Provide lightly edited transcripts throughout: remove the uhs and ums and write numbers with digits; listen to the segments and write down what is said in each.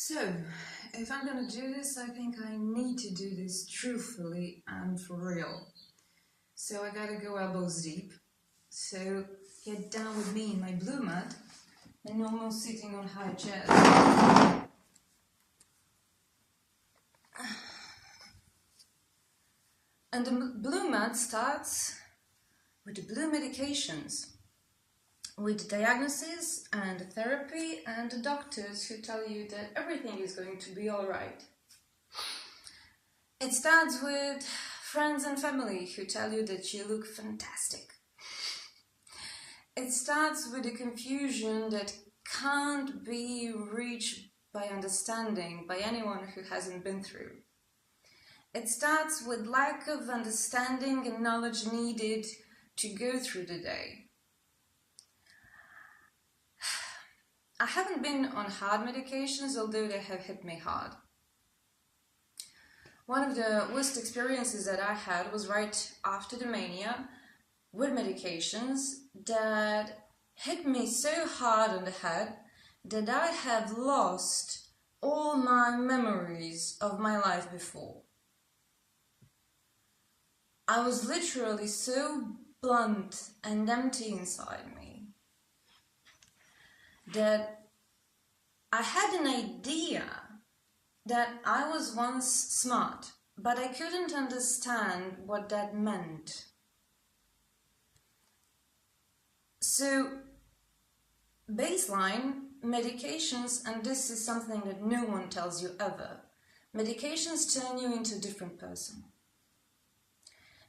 So, if I'm gonna do this, I think I need to do this truthfully and for real. So I gotta go elbows deep. So get down with me in my blue mat and normal sitting on high chairs. And the blue mat starts with the blue medications, with diagnosis and therapy and the doctors who tell you that everything is going to be alright. It starts with friends and family who tell you that you look fantastic. It starts with a confusion that can't be reached by understanding by anyone who hasn't been through. It starts with lack of understanding and knowledge needed to go through the day. I haven't been on hard medications, although they have hit me hard. One of the worst experiences that I had was right after the mania with medications that hit me so hard on the head that I have lost all my memories of my life before. I was literally so blunt and empty inside me that I had an idea that I was once smart, but I couldn't understand what that meant. So, baseline, medications, and this is something that no one tells you ever, medications turn you into a different person.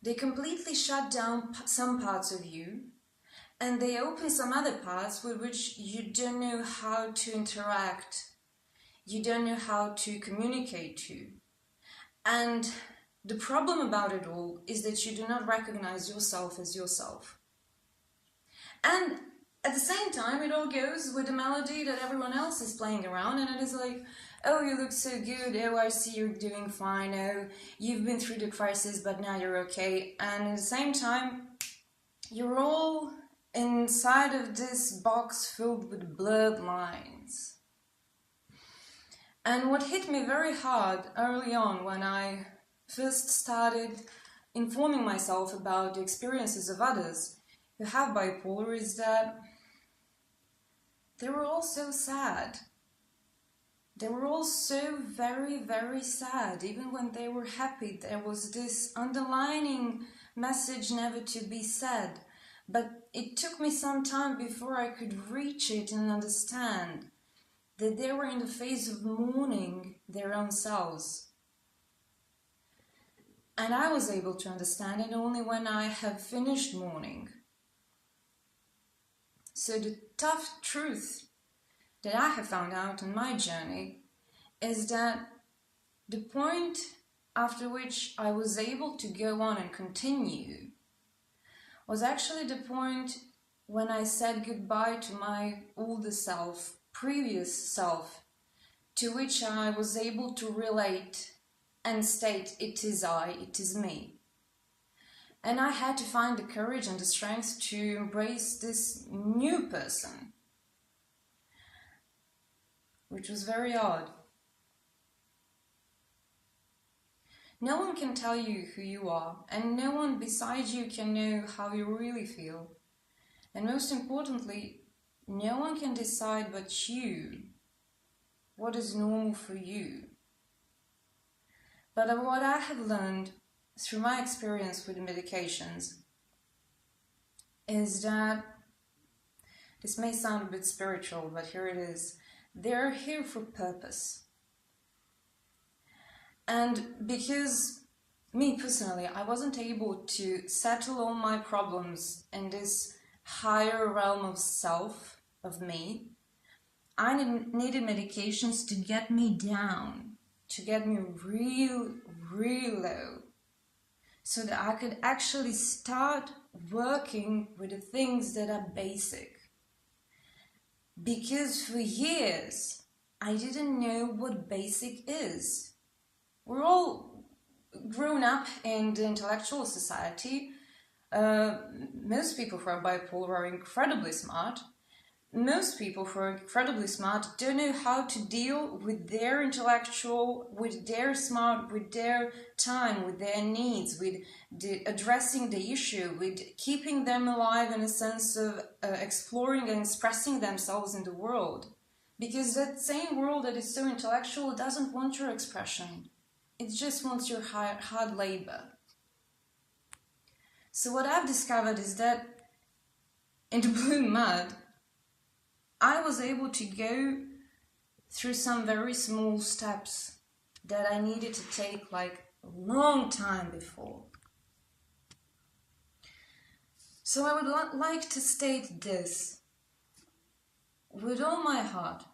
They completely shut down some parts of you, and they open some other parts with which you don't know how to interact, you don't know how to communicate to. And the problem about it all is that you do not recognize yourself as yourself. And at the same time, it all goes with the melody that everyone else is playing around, and it is like, oh, you look so good, oh, I see you're doing fine, oh, you've been through the crisis, but now you're okay. And at the same time, you're all inside of this box filled with blurred lines. And what hit me very hard early on when I first started informing myself about the experiences of others who have bipolar is that they were all so sad. They were all so very, very sad. Even when they were happy, there was this underlining message never to be said. But it took me some time before I could reach it and understand that they were in the phase of mourning their own selves. And I was able to understand it only when I have finished mourning. So the tough truth that I have found out on my journey is that the point after which I was able to go on and continue was actually the point when I said goodbye to my older self, previous self, to which I was able to relate and state, it is I, it is me. And I had to find the courage and the strength to embrace this new person, which was very odd. No one can tell you who you are, and no one besides you can know how you really feel. And most importantly, no one can decide but you what is normal for you. But what I have learned through my experience with the medications is that, this may sound a bit spiritual, but here it is, they're here for purpose. And because me personally, I wasn't able to settle all my problems in this higher realm of self, of me, I needed medications to get me down, to get me real low, so that I could actually start working with the things that are basic. Because for years, I didn't know what basic is. We're all grown up in the intellectual society. Most people who are bipolar are incredibly smart, most people who are incredibly smart don't know how to deal with their intellectual, with their smart, with their time, with their needs, with addressing the issue, with keeping them alive in a sense of exploring and expressing themselves in the world. Because that same world that is so intellectual doesn't want your expression. It just wants your hard labor. So what I've discovered is that in the blue mud, I was able to go through some very small steps that I needed to take like a long time before. So I would like to state this with all my heart,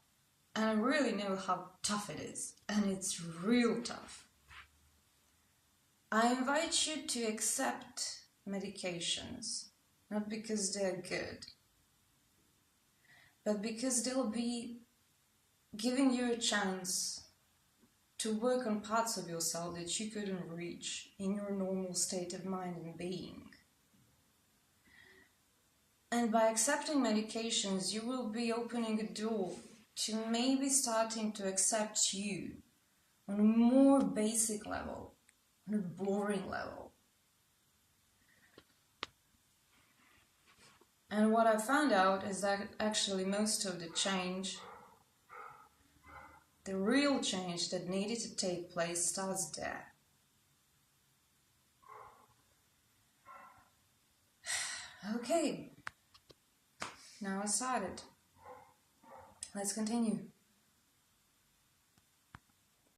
and I really know how tough it is, and it's real tough. I invite you to accept medications, not because they're good, but because they'll be giving you a chance to work on parts of yourself that you couldn't reach in your normal state of mind and being. And by accepting medications, you will be opening a door to maybe starting to accept you on a more basic level, on a boring level. And what I found out is that actually most of the change, the real change that needed to take place, starts there. Okay, now I started. Let's continue.